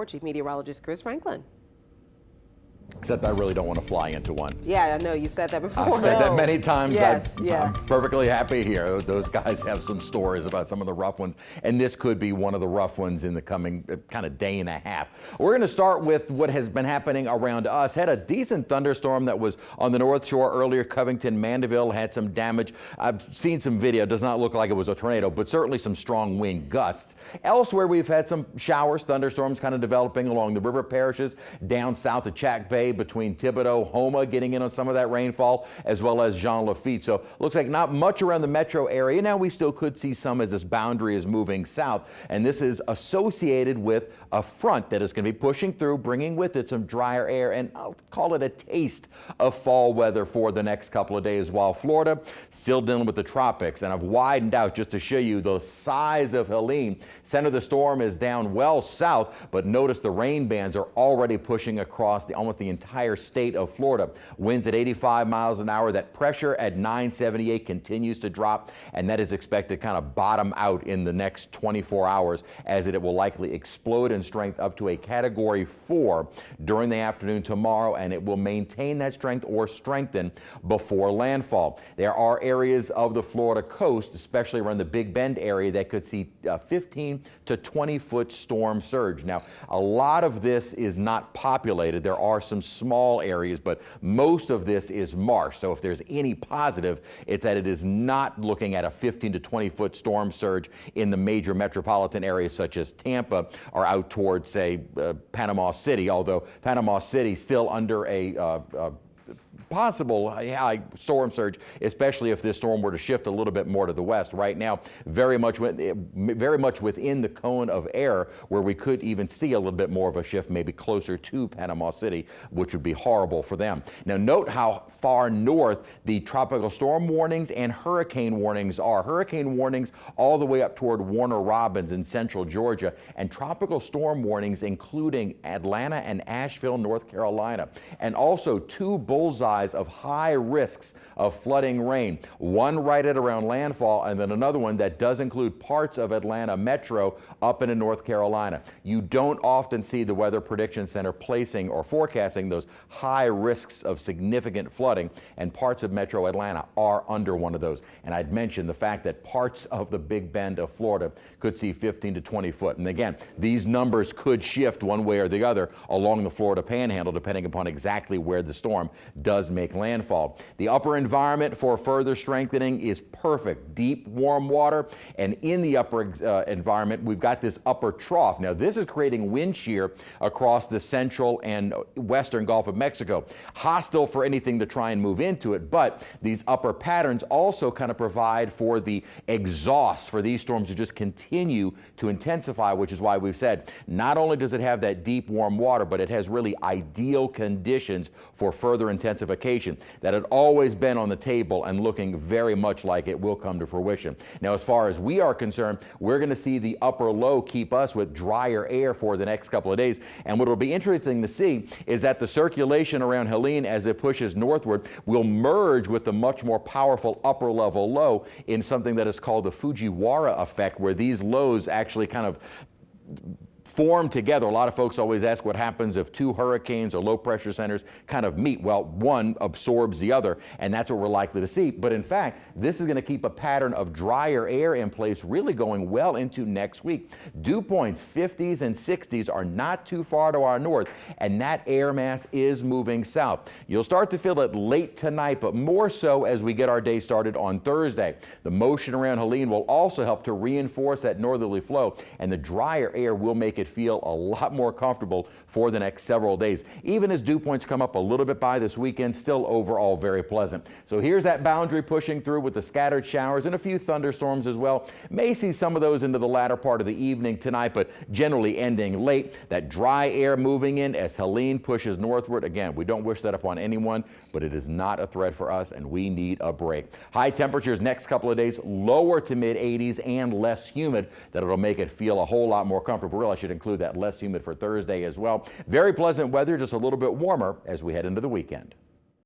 Chief Meteorologist Chris Franklin. Except I really don't want to fly into one. Yeah, I know you said that before. I've said that many times. Yes, I'm perfectly happy here. Those guys have some stories about some of the rough ones, and this could be one of the rough ones in the coming kind of day and a half. We're going to start with what has been happening around us. Had a decent thunderstorm that was on the North Shore earlier. Covington, Mandeville had some damage. I've seen some video. It does not look like it was a tornado, but certainly some strong wind gusts. Elsewhere, we've had some showers, thunderstorms kind of developing along the river parishes down south of Chack Bay, between Thibodaux, Houma, getting in on some of that rainfall, as well as Jean Lafitte. So looks like not much around the metro area. Now we still could see some as this boundary is moving south, and this is associated with a front that is going to be pushing through, bringing with it some drier air, and I'll call it a taste of fall weather for the next couple of days, while Florida still dealing with the tropics. And I've widened out just to show you the size of Helene. Center of the storm is down well south, but notice the rain bands are already pushing across almost the entire state of Florida. Winds at 85 miles an hour. That pressure at 978 continues to drop, and that is expected to kind of bottom out in the next 24 hours as it will likely explode in strength up to a Category 4 during the afternoon tomorrow, and it will maintain that strength or strengthen before landfall. There are areas of the Florida coast, especially around the Big Bend area, that could see 15 to 20 foot storm surge. Now, a lot of this is not populated. There are some small areas, but most of this is marsh. So if there's any positive, it's that it is not looking at a 15 to 20 foot storm surge in the major metropolitan areas such as Tampa or out towards, say, Panama City, although Panama City still under a possible high storm surge, especially if this storm were to shift a little bit more to the west. Right now, very much within the cone of air, where we could even see a little bit more of a shift, maybe closer to Panama City, which would be horrible for them. Now, note how far north the tropical storm warnings and hurricane warnings are. Hurricane warnings all the way up toward Warner Robins in central Georgia, and tropical storm warnings including Atlanta and Asheville, North Carolina, and also two bullseyes of high risks of flooding rain. One right at around landfall, and then another one that does include parts of Atlanta metro up into North Carolina. You don't often see the Weather Prediction Center placing or forecasting those high risks of significant flooding, and parts of metro Atlanta are under one of those. And I'd mentioned the fact that parts of the Big Bend of Florida could see 15 to 20 foot. And again, these numbers could shift one way or the other along the Florida Panhandle depending upon exactly where the storm does make landfall. The upper environment for further strengthening is perfect. Deep, warm water, and in the upper environment, we've got this upper trough. Now, this is creating wind shear across the central and western Gulf of Mexico. Hostile for anything to try and move into it, but these upper patterns also kind of provide for the exhaust for these storms to just continue to intensify, which is why we've said not only does it have that deep, warm water, but it has really ideal conditions for further intensification that had always been on the table and looking very much like it will come to fruition. Now, as far as we are concerned, we're going to see the upper low keep us with drier air for the next couple of days. And what will be interesting to see is that the circulation around Helene as it pushes northward will merge with the much more powerful upper level low in something that is called the Fujiwara effect, where these lows actually kind of form together. A lot of folks always ask what happens if two hurricanes or low pressure centers kind of meet. Well, one absorbs the other, and that's what we're likely to see. But in fact, this is going to keep a pattern of drier air in place really going well into next week. Dew points 50s and 60s are not too far to our north, and that air mass is moving south. You'll start to feel it late tonight, but more so as we get our day started on Thursday. The motion around Helene will also help to reinforce that northerly flow, and the drier air will make it feel a lot more comfortable for the next several days. Even as dew points come up a little bit by this weekend, still overall very pleasant. So here's that boundary pushing through with the scattered showers and a few thunderstorms as well. May see some of those into the latter part of the evening tonight, but generally ending late. That dry air moving in as Helene pushes northward. Again, we don't wish that upon anyone, but it is not a threat for us, and we need a break. High temperatures next couple of days, lower to mid 80s and less humid. That'll make it feel a whole lot more comfortable. Really, I should include that less humid for Thursday as well. Very pleasant weather, just a little bit warmer as we head into the weekend.